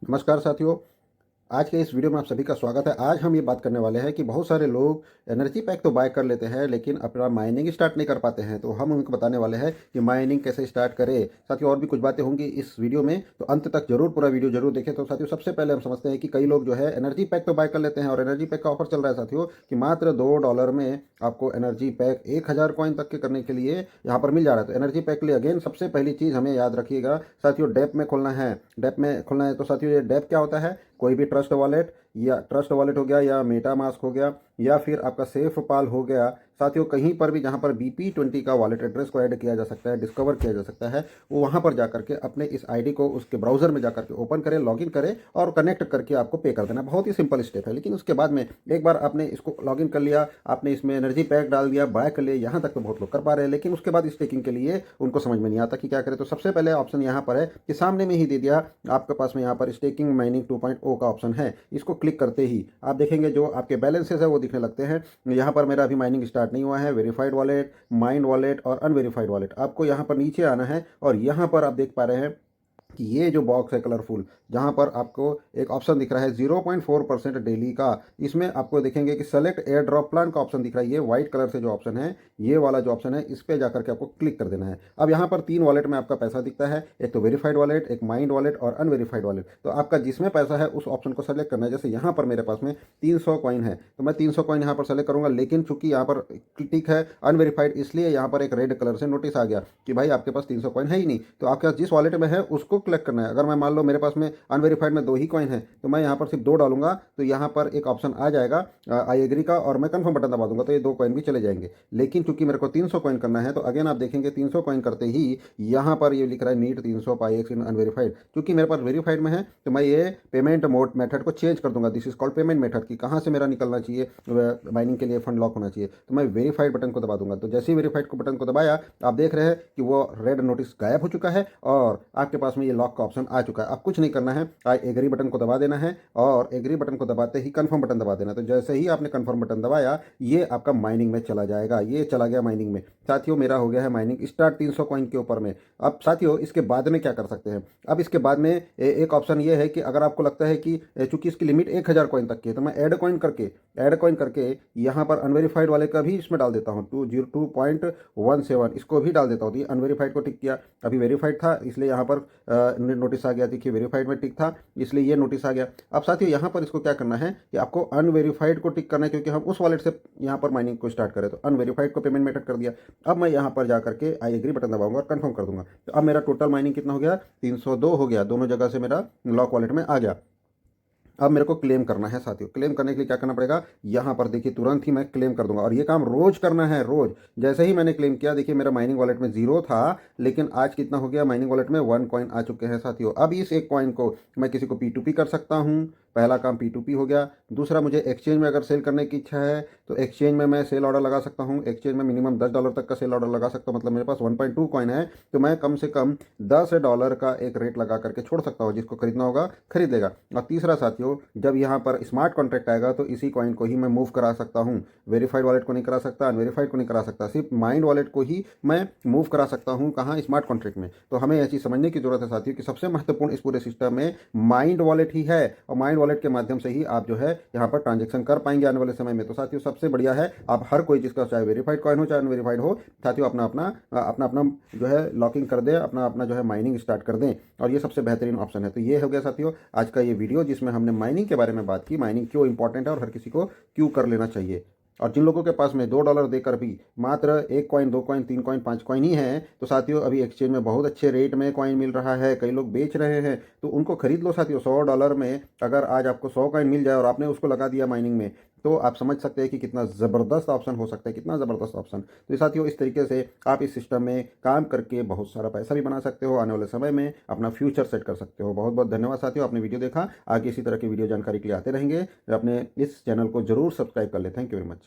नमस्कार साथियों। आज के इस वीडियो में आप सभी का स्वागत है। आज हम ये बात करने वाले हैं कि बहुत सारे लोग एनर्जी पैक तो बाय कर लेते हैं लेकिन अपना माइनिंग स्टार्ट नहीं कर पाते हैं। तो हम उनको बताने वाले हैं कि माइनिंग कैसे स्टार्ट करें। साथियों और भी कुछ बातें होंगी इस वीडियो में, तो अंत तक जरूर पूरा वीडियो जरूर देखें। तो साथियों सबसे पहले हम समझते हैं कि कई लोग जो है एनर्जी पैक तो बाय कर लेते हैं और एनर्जी पैक का ऑफर चल रहा है साथियों कि मात्र $2 में आपको एनर्जी पैक 1000 कॉइन तक के करने के लिए यहाँ पर मिल जा रहा है। तो एनर्जी पैक के लिए अगेन सबसे पहली चीज़ हमें याद रखिएगा साथियों, डेप में खोलना है। डेप में खोलना है तो साथियों ये डेप क्या होता है? कोई भी ट्रस्ट वॉलेट हो गया या मेटा मास्क हो गया या फिर आपका सेफ पाल हो गया। साथियों कहीं पर भी जहां पर BP20 का वॉलेट एड्रेस को ऐड किया जा सकता है, डिस्कवर किया जा सकता है, वो वहां पर जाकर के अपने इस आईडी को उसके ब्राउजर में जाकर के ओपन करें, लॉगिन करें और कनेक्ट करके आपको पे कर देना। बहुत ही सिंपल स्टेप है। लेकिन उसके बाद में एक बार आपने इसको लॉगिन कर लिया, आपने इसमें एनर्जी पैक डाल दिया, बाय कर लिया, यहाँ तक तो बहुत लोग कर पा रहे हैं। लेकिन उसके बाद स्टेकिंग के लिए उनको समझ में नहीं आता कि क्या करें। तो सबसे पहले ऑप्शन यहाँ पर है कि सामने में ही दे दिया आपके पास में, यहाँ पर स्टेकिंग माइनिंग 2.0 का ऑप्शन है। इसको क्लिक करते ही आप देखेंगे जो आपके बैलेंसेस है वो दिखने लगते हैं। यहाँ पर मेरा अभी माइनिंग स्टार्ट नहीं हुआ है। वेरीफाइड वॉलेट, माइंड वॉलेट और अनवेरीफाइड वॉलेट, आपको यहाँ पर नीचे आना है और यहाँ पर आप देख पा रहे हैं कि ये जो बॉक्स है कलरफुल, जहाँ पर आपको एक ऑप्शन दिख रहा है 0.4% डेली का, इसमें आपको देखेंगे कि सेलेक्ट एयर ड्रॉप प्लान का ऑप्शन दिख रहा है। ये व्हाइट कलर से जो ऑप्शन है, ये वाला जो ऑप्शन है, इस पर जाकर के आपको क्लिक कर देना है। अब यहाँ पर 3 वॉलेट में आपका पैसा दिखता है, एक तो वेरीफाइड वॉलेट, एक माइंड वॉलेट और अनवेरीफाइड वॉलेट। तो आपका जिसमें पैसा है उस ऑप्शन को सेलेक्ट करना है। जैसे यहाँ पर मेरे पास में 300 कॉइन है तो मैं 300 कॉइन यहाँ पर सेलेक्ट करूंगा। लेकिन चूंकि यहाँ पर टिक है अनवेरीफाइड, इसलिए यहाँ पर एक रेड कलर से नोटिस आ गया कि भाई आपके पास 300 कॉइन है ही नहीं। तो आपके पास जिस वॉलेट में है उसको कलेक्ट करना है। अगर मैं मान लो मेरे पास में अनवेरीफाइड में 2 ही कॉइन है तो मैं यहाँ पर सिर्फ 2 डालूंगा तो यहाँ पर एक ऑप्शन आ जाएगा आई एग्री का, और मैं कंफर्म बटन दबा दूंगा तो ये 2 कॉइन भी चले जाएंगे। लेकिन चूंकि मेरे को 300 कॉइन करना है तो अगेन आप देखेंगे 300 कॉइन करते ही यहाँ पर ये लिख रहा है नीट 300 पाईएक्स इन अनवेरीफाइड। चूंकि मेरे पास वेरीफाइड में है तो मैं ये पेमेंट मोड मेथड को चेंज कर दूंगा। This is called payment method की कहाँ से मेरा निकलना चाहिए, माइनिंग के लिए फंड लॉक होना चाहिए, तो मैं वेरीफाइड बटन को दबा दूंगा। तो जैसे ही वेरीफाइड को बटन को दबाया आप देख रहे हैं कि वो रेड नोटिस गायब हो चुका है और आपके पास में ये लॉक का ऑप्शन आ चुका है। अब कुछ नहीं करना है, आई एग्री बटन को दबा देना है और एग्री बटन को दबाते ही कंफर्म बटन दबा देना। तो जैसे ही आपने कंफर्म बटन दबाया ये आपका माइनिंग में चला जाएगा। ये चला गया माइनिंग में। साथियों मेरा हो गया है माइनिंग स्टार्ट 300 कॉइन के ऊपर में। अब साथियों इसके बाद में क्या कर सकते हैं? अब इसके बाद में एक ऑप्शन ये है कि अगर आपको लगता है कि चूंकि इसकी लिमिट 1000 कॉइन तक की है तो मैं ऐड कॉइन करके यहाँ पर अनवेरीफाइड वाले का भी इसमें डाल देता हूँ 202.17, इसको भी डाल देता हूँ। तो ये अनवेरीफाइड को टिक किया, अभी वेरीफाइड था इसलिए यहाँ पर नोटिस आ गया। देखिए वेरीफाइड में टिक था इसलिए ये नोटिस आ गया। अब साथियों यहाँ पर इसको क्या करना है कि आपको अनवेरीफाइड को टिक करना है, क्योंकि हम उस वॉलेट से यहाँ पर माइनिंग को स्टार्ट करें। तो अनवेरीफाइड को पेमेंट मेथड कर दिया। अब मैं यहाँ पर जाकर के आई एग्री बटन दबाऊंगा और कंफर्म कर दूंगा। तो अब मेरा टोटल माइनिंग कितना हो गया? 302 हो गया। दोनों जगह से मेरा लॉक वॉलेट में आ गया। अब मेरे को क्लेम करना है साथियों। क्लेम करने के लिए क्या करना पड़ेगा? यहाँ पर देखिए तुरंत ही मैं क्लेम कर दूंगा और ये काम रोज करना है, रोज। जैसे ही मैंने क्लेम किया देखिए मेरा माइनिंग वॉलेट में 0 था लेकिन आज कितना हो गया? माइनिंग वॉलेट में 1 कॉइन आ चुके हैं साथियों। अब इस 1 कॉइन को मैं किसी को P2P कर सकता हूँ। पहला काम P2P हो गया। दूसरा, मुझे एक्सचेंज में अगर सेल करने की इच्छा है तो एक्सचेंज में मैं सेल ऑर्डर लगा सकता हूँ। एक्सचेंज में मिनिमम $10 तक का सेल ऑर्डर लगा सकता हूँ। मतलब मेरे पास 1.2 कॉइन है तो मैं कम से कम $10 का एक रेट लगा करके छोड़ सकता हूँ। जिसको खरीदना होगा खरीद लेगा। और तीसरा साथियों, जब यहाँ पर स्मार्ट कॉन्ट्रैक्ट आएगा तो इसी कॉइन को ही मैं मूव करा सकता हूँ। वेरीफाइड वॉलेट को नहीं करा सकता, अनवेरीफाइड को नहीं करा सकता, सिर्फ माइंड वॉलेट को ही मैं मूव करा सकता हूँ। कहाँ? स्मार्ट कॉन्ट्रैक्ट में। तो हमें यह चीज़ समझने की जरूरत है साथियों कि सबसे महत्वपूर्ण इस पूरे सिस्टम में माइंड वॉलेट ही है और माइंड वॉलेट के माध्यम से ही आप जो है यहाँ पर ट्रांजेक्शन कर पाएंगे आने वाले समय में। तो साथियों सबसे बढ़िया है आप हर कोई जिसका चाहे वेरीफाइड कॉइन हो चाहे अनवेरीफाइड हो, साथियों अपना अपना जो है लॉकिंग कर दें, अपना अपना जो है माइनिंग स्टार्ट कर दें और ये सबसे बेहतरीन ऑप्शन है। तो ये हो गया साथियों आज का ये वीडियो जिसमें हमने माइनिंग के बारे में बात की, माइनिंग क्यों इंपॉर्टेंट है और हर किसी को क्यों कर लेना चाहिए। और जिन लोगों के पास में $2 देकर भी मात्र 1 कॉइन, 2 कॉइन, 3 कॉइन, 5 कॉइन ही है तो साथियों अभी एक्सचेंज में बहुत अच्छे रेट में कॉइन मिल रहा है, कई लोग बेच रहे हैं तो उनको खरीद लो साथियों। $100 में अगर आज आपको 100 कॉइन मिल जाए और आपने उसको लगा दिया माइनिंग में तो आप समझ सकते हैं कि कितना ज़बरदस्त ऑप्शन हो सकता है, कितना ज़बरदस्त ऑप्शन। तो ये साथियों इस तरीके से आप इस सिस्टम में काम करके बहुत सारा पैसा भी बना सकते हो, आने वाले समय में अपना फ्यूचर सेट कर सकते हो। बहुत बहुत धन्यवाद साथियों, आपने वीडियो देखा। आगे इसी तरह की वीडियो जानकारी के लिए आते रहेंगे। अपने इस चैनल को जरूर सब्सक्राइब कर ले। Thank you very much.